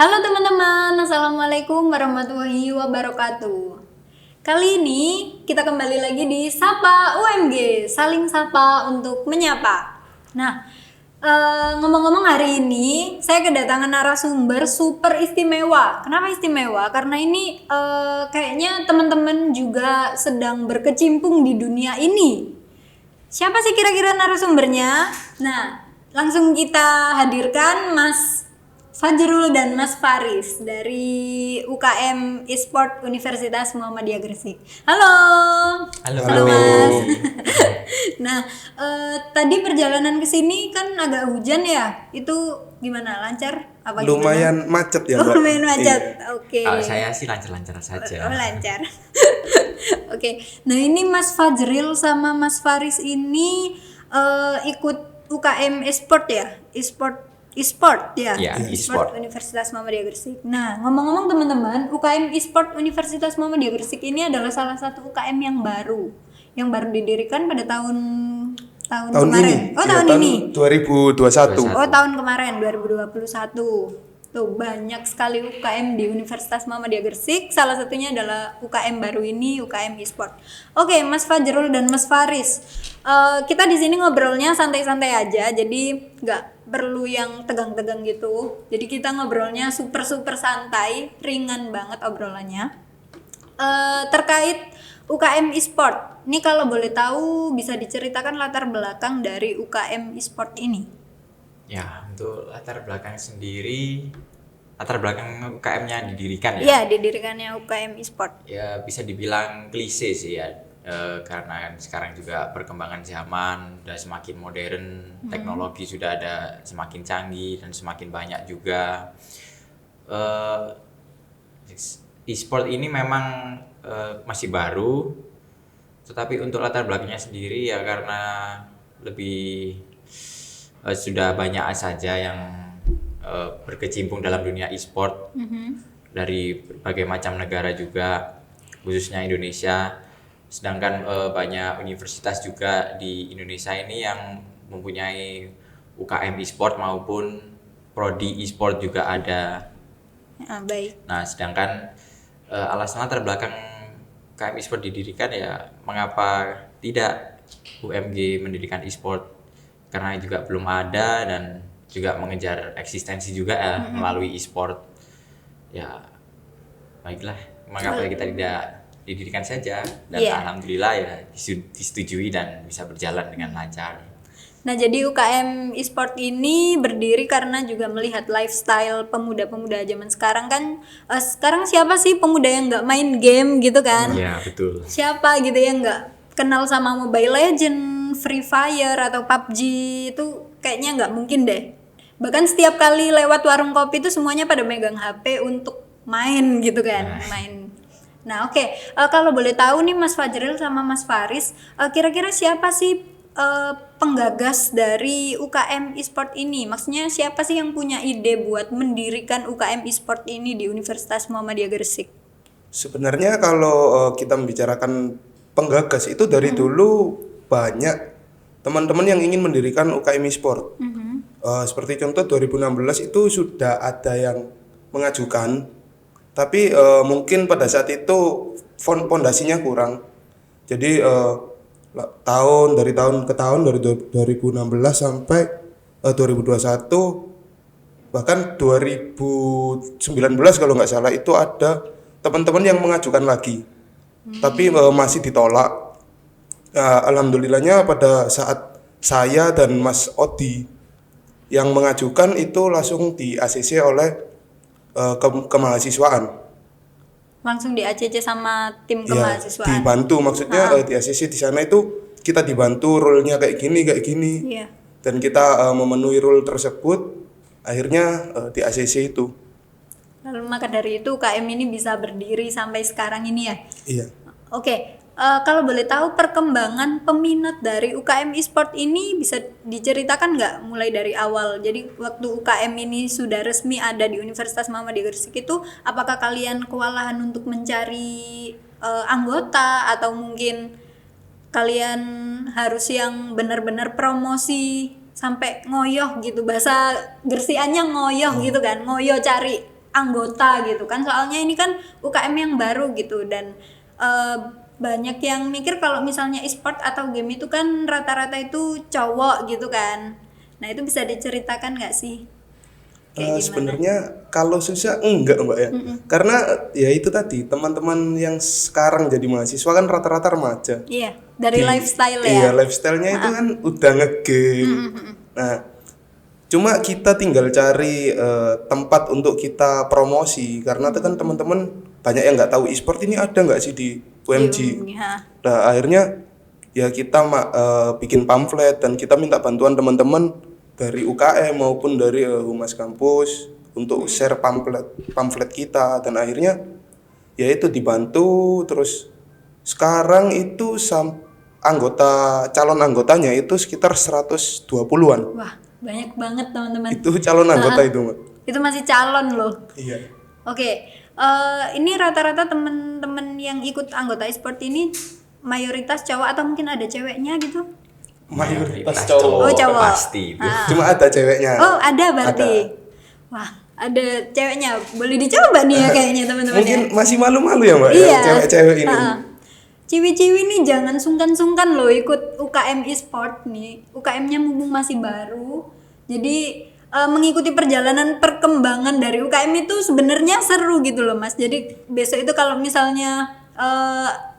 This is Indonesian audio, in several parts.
Halo teman-teman, Assalamualaikum warahmatullahi wabarakatuh. Kali ini kita kembali lagi di Sapa UMG, saling sapa untuk menyapa. Nah, ngomong-ngomong hari ini saya kedatangan narasumber super istimewa. Kenapa istimewa? Karena ini kayaknya teman-teman juga sedang berkecimpung di dunia ini. Siapa sih kira-kira narasumbernya? Nah, langsung kita hadirkan Mas Fajrul dan Mas Faris dari UKM Esport Universitas Muhammadiyah Gresik. Halo. Halo. Mas. Nah, tadi perjalanan ke sini kan agak hujan ya. Itu gimana? Lancar? Apa Lumayan macet ya, Mbak. Lumayan macet. Iya. Oke. Kalau saya sih lancar-lancar saja. Lancar. Oke. Nah, ini Mas Fajril sama Mas Faris ini ikut UKM Esport ya? Esport ya, e-sport. Universitas Muhammadiyah Gresik. Nah, ngomong-ngomong teman-teman, UKM Esport Universitas Muhammadiyah Gresik ini adalah salah satu UKM yang baru didirikan pada tahun kemarin. Ini. Tahun ini. 2021. Tahun kemarin 2021. Tuh banyak sekali UKM di Universitas Muhammadiyah Gresik. Salah satunya adalah UKM baru ini, UKM Esport. Oke, Mas Fajrul dan Mas Faris. Kita di sini ngobrolnya santai-santai aja, jadi nggak perlu yang tegang-tegang gitu. Jadi kita ngobrolnya super santai, ringan banget obrolannya. Terkait UKM Esport. Ini kalau boleh tahu bisa diceritakan latar belakang dari UKM Esport ini. Ya, untuk latar belakang UKM-nya didirikan ya. Iya, didirikannya UKM Esport. Ya bisa dibilang klise sih ya. Karena sekarang juga perkembangan zaman udah semakin modern, teknologi sudah ada semakin canggih dan semakin banyak juga. E-sport ini memang masih baru, tetapi untuk latar belakangnya sendiri ya karena lebih sudah banyak saja yang berkecimpung dalam dunia e-sport dari berbagai macam negara juga, khususnya Indonesia. Sedangkan banyak universitas juga di Indonesia ini yang mempunyai UKM e-sport maupun prodi e-sport juga ada. Baik. Nah, sedangkan alasan latar belakang UKM e-sport didirikan ya mengapa tidak UMG mendirikan e-sport, karena juga belum ada dan juga mengejar eksistensi juga ya melalui e-sport. Ya, baiklah, mengapa kita tidak didirikan saja dan alhamdulillah ya disetujui dan bisa berjalan dengan lancar. Nah, jadi UKM Esport ini berdiri karena juga melihat lifestyle pemuda-pemuda zaman sekarang kan. Sekarang siapa sih pemuda yang nggak main game gitu kan? Iya, betul. Siapa gitu yang nggak kenal sama Mobile Legend, Free Fire atau PUBG itu kayaknya nggak mungkin deh. Bahkan setiap kali lewat warung kopi itu semuanya pada megang HP untuk main gitu kan, main. Nah, oke. Kalau boleh tahu nih Mas Fajril sama Mas Faris, kira-kira siapa sih penggagas dari UKM Esport ini? Maksudnya siapa sih yang punya ide buat mendirikan UKM Esport ini di Universitas Muhammadiyah Gresik? Sebenarnya kalau kita membicarakan penggagas itu dari dulu banyak teman-teman yang ingin mendirikan UKM Esport. Seperti contoh 2016 itu sudah ada yang mengajukan, tapi mungkin pada saat itu fondasinya kurang. Jadi dari tahun ke tahun dari 2016 sampai 2021 bahkan 2019 kalau nggak salah itu ada teman-teman yang mengajukan lagi, tapi masih ditolak. Alhamdulillahnya pada saat saya dan Mas Odi yang mengajukan itu langsung di ACC oleh kemahasiswaan. Langsung di ACC sama tim Ya, kemahasiswaan. dibantu maksudnya di ACC di sana itu kita dibantu rule-nya kayak gini. Iya. Dan kita memenuhi rule tersebut akhirnya di ACC itu. Lalu maka dari itu UKM ini bisa berdiri sampai sekarang ini ya. Iya. Oke. Kalau boleh tahu perkembangan peminat dari UKM Esport ini bisa diceritakan nggak mulai dari awal? Jadi waktu UKM ini sudah resmi ada di Universitas Muhammadiyah Gresik itu, apakah kalian kewalahan untuk mencari anggota atau mungkin kalian harus yang benar-benar promosi sampai ngoyoh gitu, bahasa Gresiannya ngoyoh gitu kan, ngoyo cari anggota gitu kan, soalnya ini kan UKM yang baru gitu, dan banyak yang mikir kalau misalnya e-sport atau game itu kan rata-rata itu cowok gitu kan. Nah itu bisa diceritakan nggak sih? Kayak gimana? Sebenarnya kalau susah enggak Mbak ya. Karena ya itu tadi teman-teman yang sekarang jadi mahasiswa kan rata-rata remaja. Iya, dari lifestyle ya. Iya, lifestyle-nya itu kan udah ngegame. Nah, cuma kita tinggal cari tempat untuk kita promosi karena itu kan teman-teman banyak yang nggak tahu e-sport ini ada nggak sih di UMG. Ya. Nah, akhirnya ya kita bikin pamflet dan kita minta bantuan teman-teman dari UKM maupun dari humas kampus untuk share pamflet kita, dan akhirnya ya itu dibantu. Terus sekarang itu calon anggotanya itu sekitar 120-an. Wah, banyak banget teman-teman. Itu calon anggota itu, Mbak. Itu masih calon loh. Iya. Oke, ini rata-rata teman-teman yang ikut anggota e-sport ini mayoritas cowok atau mungkin ada ceweknya gitu? Mayoritas cowok. Oh, cowok. Pasti itu. Cuma ada ceweknya. Oh, ada berarti. Wah, ada ceweknya. Boleh dicoba nih ya kayaknya teman-teman ya. Mungkin masih malu-malu ya, Mbak, Iya. ya, cewek-cewek ini. Ciwi-ciwi nih jangan sungkan-sungkan loh ikut UKM e-sport nih. UKM-nya mumpung masih baru. Jadi mengikuti perjalanan perkembangan dari UKM itu sebenarnya seru gitu loh Mas. Jadi besok itu kalau misalnya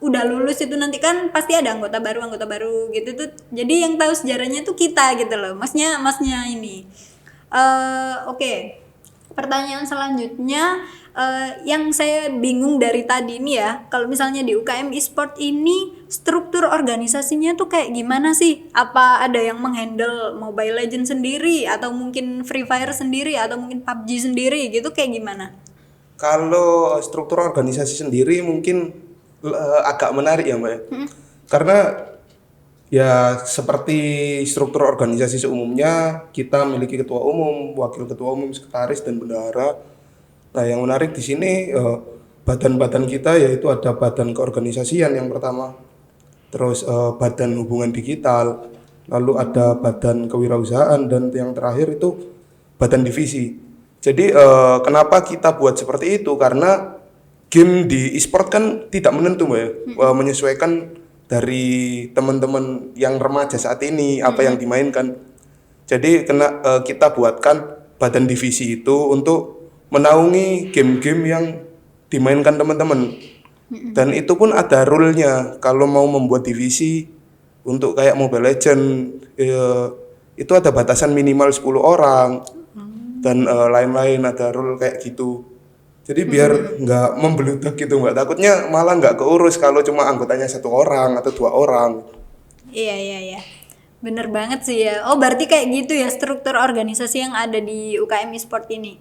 udah lulus itu nanti kan pasti ada anggota baru gitu tuh. Jadi yang tahu sejarahnya tuh kita gitu loh. Masnya ini. Oke. Pertanyaan selanjutnya yang saya bingung dari tadi ini ya, kalau misalnya di UKM e-sport ini struktur organisasinya tuh kayak gimana sih? Apa ada yang menghandle Mobile Legends sendiri atau mungkin Free Fire sendiri atau mungkin PUBG sendiri gitu, kayak gimana? Kalau struktur organisasi sendiri mungkin agak menarik ya Mbak ya. Karena ya seperti struktur organisasi seumumnya, kita memiliki ketua umum, wakil ketua umum, sekretaris, dan bendahara. Nah yang menarik di sini badan-badan kita yaitu ada badan keorganisasian yang pertama, terus badan hubungan digital, lalu ada badan kewirausahaan, dan yang terakhir itu badan divisi. Jadi kenapa kita buat seperti itu? Karena game di e-sport kan tidak menentu Mbak ya, menyesuaikan dari teman-teman yang remaja saat ini apa yang dimainkan. Jadi kita buatkan badan divisi itu untuk menaungi game-game yang dimainkan teman-teman. Dan itu pun ada rule-nya. Kalau mau membuat divisi untuk kayak Mobile Legends itu ada batasan minimal 10 orang dan lain-lain, ada rule kayak gitu. Jadi biar nggak membeludak gitu Mbak. Takutnya malah nggak keurus kalau cuma anggotanya 1 orang atau 2 orang. Iya. Bener banget sih ya. Oh berarti kayak gitu ya struktur organisasi yang ada di UKM e-sport ini.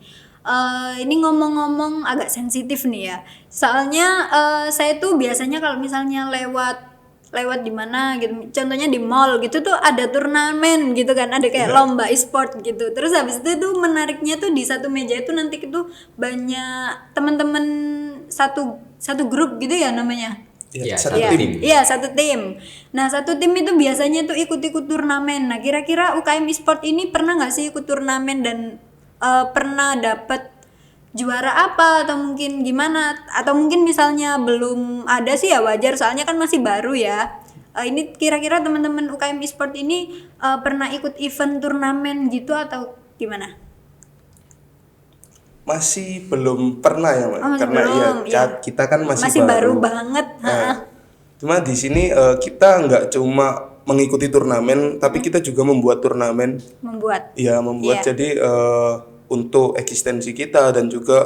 Ini ngomong-ngomong agak sensitif nih ya. Soalnya saya tuh biasanya kalau misalnya lewat di mana gitu, contohnya di mall gitu tuh ada turnamen gitu kan, ada kayak lomba e-sport gitu. Terus habis itu tuh menariknya tuh di satu meja itu nanti itu banyak teman-teman satu grup gitu ya namanya. Iya, satu satu tim. tim. Iya, satu tim. Nah, satu tim itu biasanya tuh ikut-ikut turnamen. Nah, kira-kira UKM e-sport ini pernah nggak sih ikut turnamen dan pernah dapat juara apa atau mungkin gimana? Atau mungkin misalnya belum ada sih ya wajar, soalnya kan masih baru ya. Ini kira-kira teman-teman UKM e-sport ini pernah ikut event turnamen gitu atau gimana? Masih belum pernah ya Mbak, Masih karena belum, ya kita kan masih baru banget. Nah, cuma di sini kita nggak cuma mengikuti turnamen, tapi kita juga membuat turnamen. Membuat. Iya, membuat. Jadi untuk eksistensi kita dan juga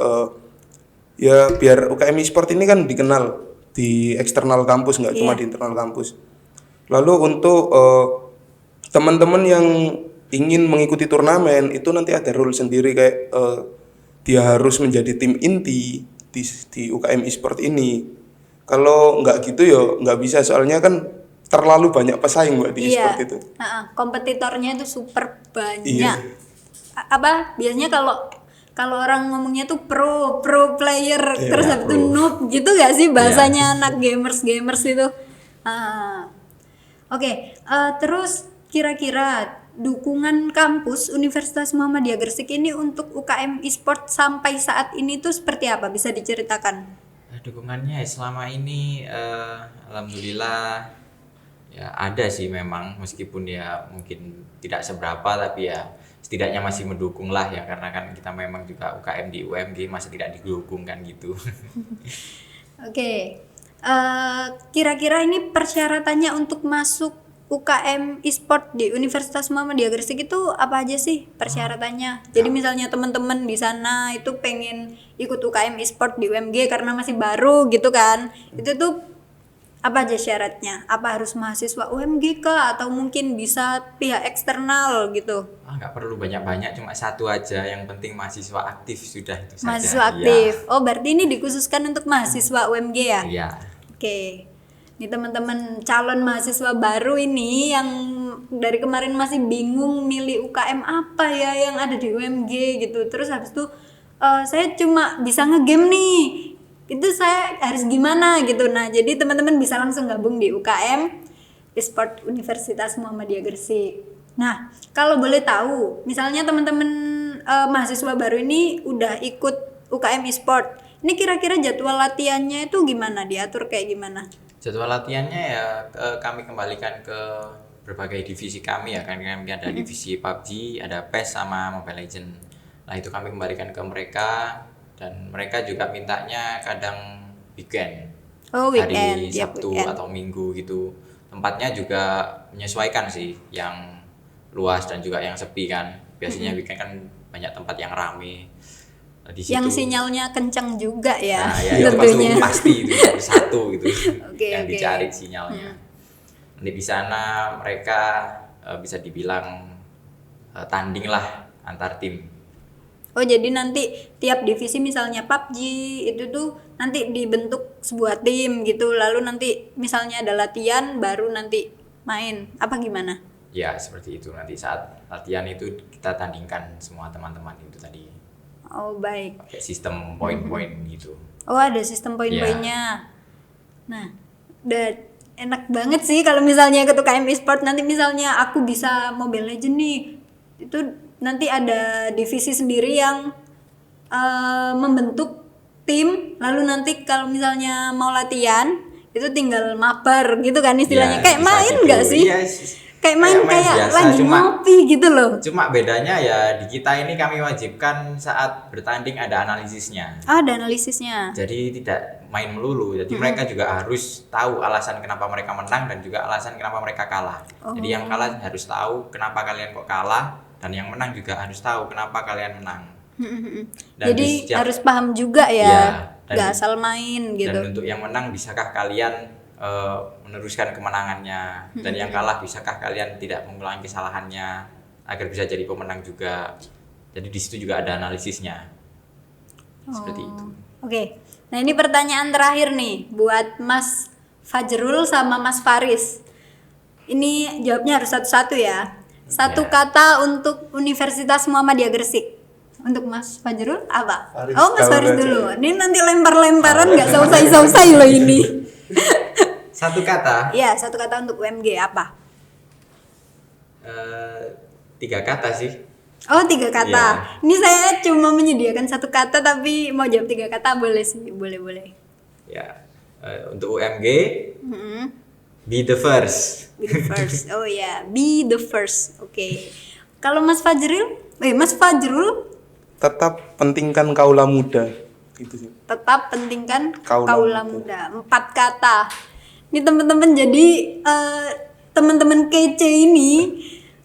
ya biar UKM e-sport ini kan dikenal di eksternal kampus, nggak cuma di internal kampus. Lalu untuk teman-teman yang ingin mengikuti turnamen itu nanti ada rule sendiri kayak dia harus menjadi tim inti di UKM e-sport ini. Kalau nggak gitu ya nggak bisa, soalnya kan terlalu banyak pesaing Mbak di e-sport itu. Kompetitornya itu super banyak. Iya. Biasanya kalau orang ngomongnya tuh pro player, terus habis itu noob gitu gak sih bahasanya anak gamers itu. Oke, terus kira-kira dukungan kampus Universitas Muhammadiyah Gresik ini untuk UKM e-sport sampai saat ini tuh seperti apa? Bisa diceritakan? Dukungannya ya selama ini alhamdulillah ya ada sih memang, meskipun ya mungkin tidak seberapa, tapi ya setidaknya masih mendukung lah ya, karena kan kita memang juga UKM di UMG, masa tidak didukung kan gitu. Oke. Kira-kira ini persyaratannya untuk masuk UKM e-sport di Universitas Muhammadiyah Gresik itu apa aja sih persyaratannya? Jadi misalnya teman-teman di sana itu pengen ikut UKM e-sport di UMG karena masih baru gitu kan. Itu tuh apa aja syaratnya? Apa harus mahasiswa UMG kah atau mungkin bisa pihak eksternal gitu? Nggak perlu banyak-banyak, cuma satu aja, yang penting mahasiswa aktif sudah itu saja. Mahasiswa aktif. Oh, berarti ini dikhususkan untuk mahasiswa UMG ya? Iya. Oke. Ini teman-teman calon mahasiswa baru ini yang dari kemarin masih bingung milih UKM apa ya yang ada di UMG gitu. Terus habis itu saya cuma bisa ngegame nih. Itu saya harus gimana gitu. Nah, jadi teman-teman bisa langsung gabung di UKM e-sport Universitas Muhammadiyah Gresik. Nah, kalau boleh tahu, misalnya teman-teman mahasiswa baru ini udah ikut UKM e-sport. Ini kira-kira jadwal latihannya itu gimana? Diatur kayak gimana? Jadwal latihannya ya kami kembalikan ke berbagai divisi kami ya, kan kami ada divisi PUBG, ada PES sama Mobile Legend. Nah, itu kami kembalikan ke mereka, dan mereka juga mintanya kadang weekend. Oh, weekend. Hari Sabtu atau Minggu gitu. Tempatnya juga menyesuaikan sih, yang luas dan juga yang sepi kan. Biasanya weekend kan banyak tempat yang rame. Di situ, yang sinyalnya kencang juga ya, nah, ya tentunya. pasti itu satu gitu yang Okay. dicari sinyalnya. Nanti di sana mereka bisa dibilang tanding lah antar tim. Oh, jadi nanti tiap divisi misalnya PUBG itu tuh nanti dibentuk sebuah tim gitu, lalu nanti misalnya ada latihan baru nanti main apa gimana? Ya seperti itu, nanti saat latihan itu kita tandingkan semua teman-teman itu tadi. Oh, baik. Pakai sistem poin-poin gitu. Oh, ada sistem poin-poinnya. Nah, udah enak banget sih kalau misalnya ikut UKM e-sport. Nanti misalnya aku bisa Mobile Legends nih, itu nanti ada divisi sendiri yang membentuk tim. Lalu nanti kalau misalnya mau latihan itu tinggal mabar gitu kan istilahnya. Ya, kayak bisa main gitu. nggak sih? Iya, kayak main biasa, lagi ngopi gitu loh. Cuma bedanya ya di kita ini kami wajibkan saat bertanding ada analisisnya. Ah, ada analisisnya. Jadi tidak main melulu. Jadi mereka juga harus tahu alasan kenapa mereka menang dan juga alasan kenapa mereka kalah. Jadi yang kalah harus tahu kenapa kalian kok kalah, dan yang menang juga harus tahu kenapa kalian menang. Dan Jadi harus paham juga ya. Gak asal main gitu. Dan untuk yang menang, bisakah kalian meneruskan kemenangannya, dan yang kalah bisakah kalian tidak mengulangi kesalahannya agar bisa jadi pemenang juga. Jadi di situ juga ada analisisnya. Seperti itu. Oke. Nah, ini pertanyaan terakhir nih buat Mas Fajrul sama Mas Faris. Ini jawabnya harus satu-satu ya. Satu kata untuk Universitas Muhammadiyah Gresik. Untuk Mas Fajrul apa? Faris, Mas Faris aja. dulu. Ini nanti lempar-lemparan nggak selesai-selesai loh ini. Satu kata? Iya, satu kata untuk UMG apa? 3 kata sih. Oh, 3 kata. Iya. Ini saya cuma menyediakan 1 kata, tapi mau jawab 3 kata boleh sih, boleh. Ya, untuk UMG, Mm-hmm. be the first. Be the first. Oh ya, be the first. Oke. Kalau Mas Fajrul, Mas Fajrul Tetap pentingkan kaula muda. Itu sih. tetap pentingkan Kaula kaula muda. 4 kata. Ini teman-teman, jadi teman-teman kece ini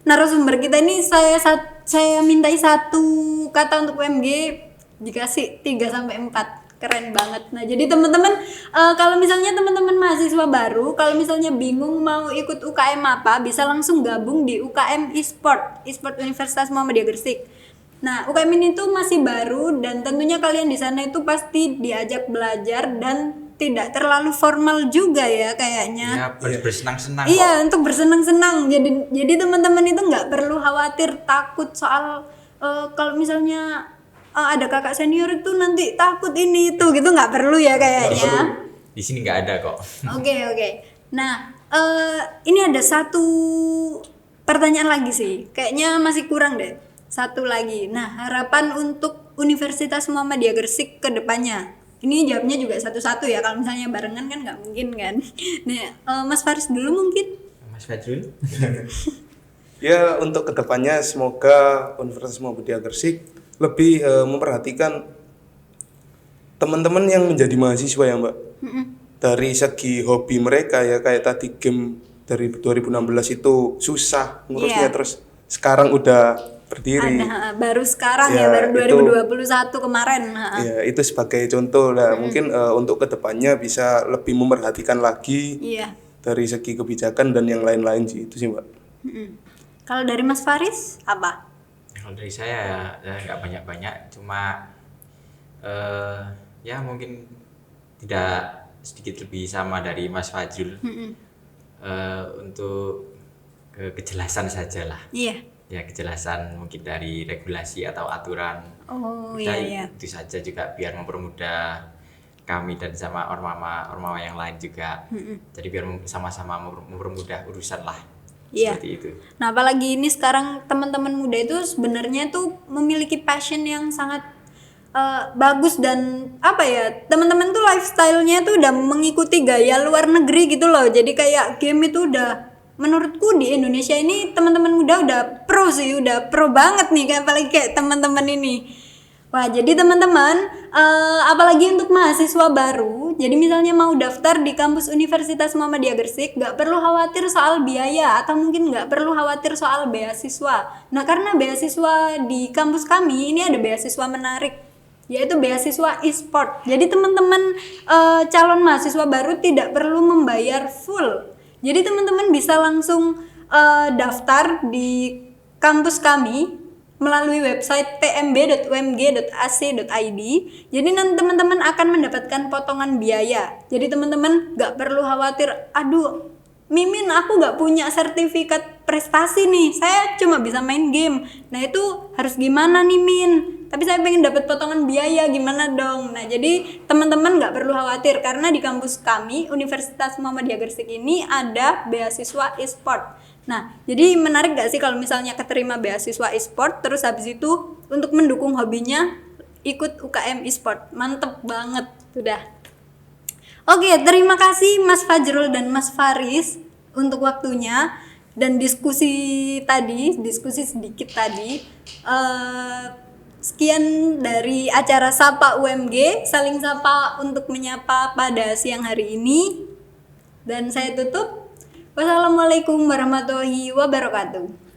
narasumber kita ini saya mintai 1 kata untuk UMG dikasih 3 sampai 4. Keren banget. Nah, jadi teman-teman kalau misalnya teman-teman mahasiswa baru, kalau misalnya bingung mau ikut UKM apa, bisa langsung gabung di UKM e-sport Universitas Muhammadiyah Gresik. Nah, UKM ini tuh masih baru dan tentunya kalian di sana itu pasti diajak belajar dan tidak terlalu formal juga ya kayaknya. Ya, bersenang-senang Iya, untuk bersenang-senang. Jadi teman-teman itu nggak perlu khawatir takut soal kalau misalnya ada kakak senior itu nanti takut ini itu gitu, nggak perlu ya kayaknya. Di sini nggak ada kok. Oke. Nah, ini ada 1 pertanyaan lagi sih, kayaknya masih kurang deh. Satu lagi. Nah, harapan untuk Universitas Muhammadiyah Gresik ke depannya. Ini jawabnya juga satu-satu ya, kalau misalnya barengan kan nggak mungkin kan. Nah, Mas Faris dulu mungkin. Mas Fajrul. Ya, untuk kedepannya semoga Universitas Muhammadiyah Gresik lebih memperhatikan teman-teman yang menjadi mahasiswa ya Mbak. Dari segi hobi mereka ya, kayak tadi game dari 2016 itu susah ngurusnya, Iya. terus sekarang udah berdiri. Ada baru sekarang Ya, ya, baru itu- 2021 kemarin. Ya, itu sebagai contoh lah. Mungkin untuk kedepannya bisa lebih memperhatikan lagi Iya. dari segi kebijakan dan yang lain-lain sih, itu sih Mbak. Kalau dari Mas Faris apa? Kalau dari saya ya nggak banyak-banyak, cuma ya mungkin tidak sedikit lebih sama dari Mas Fajrul. Untuk kejelasan saja lah. Iya. Ya kejelasan mungkin dari regulasi atau aturan. Oh Kita iya. itu saja juga biar mempermudah kami dan sama ormama yang lain juga. Jadi biar sama-sama mempermudah urusan lah. Iya. Seperti itu. Nah, apalagi ini sekarang teman-teman muda itu sebenarnya tuh memiliki passion yang sangat bagus, dan apa ya, teman-teman tuh lifestyle-nya tuh udah mengikuti gaya luar negeri gitu loh. Jadi kayak game itu udah, menurutku di Indonesia ini teman-teman muda udah pro sih, udah pro banget nih, kayak apalagi kayak teman-teman ini. Wah, jadi teman-teman, apalagi untuk mahasiswa baru, jadi misalnya mau daftar di kampus Universitas Muhammadiyah Gresik, nggak perlu khawatir soal biaya, atau mungkin nggak perlu khawatir soal beasiswa. Nah, karena beasiswa di kampus kami ini ada beasiswa menarik, yaitu beasiswa e-sport. Jadi teman-teman calon mahasiswa baru tidak perlu membayar full. Jadi teman-teman bisa langsung daftar di kampus kami melalui website pmb.umg.ac.id. Jadi nanti teman-teman akan mendapatkan potongan biaya. Jadi teman-teman nggak perlu khawatir, aduh Mimin, aku nggak punya sertifikat prestasi nih, saya cuma bisa main game. Nah itu harus gimana nih Min? Tapi saya pengen dapat potongan biaya, gimana dong? Nah jadi teman-teman nggak perlu khawatir, karena di kampus kami Universitas Muhammadiyah Gresik ini ada beasiswa e-sport. Nah jadi menarik gak sih kalau misalnya keterima beasiswa e-sport, terus habis itu untuk mendukung hobinya ikut UKM e-sport. Mantep banget, udah. Oke, terima kasih Mas Fajrul dan Mas Faris untuk waktunya dan diskusi sedikit tadi. Sekian dari acara Sapa UMG, saling sapa untuk menyapa pada siang hari ini. Dan saya tutup. Wassalamualaikum warahmatullahi wabarakatuh.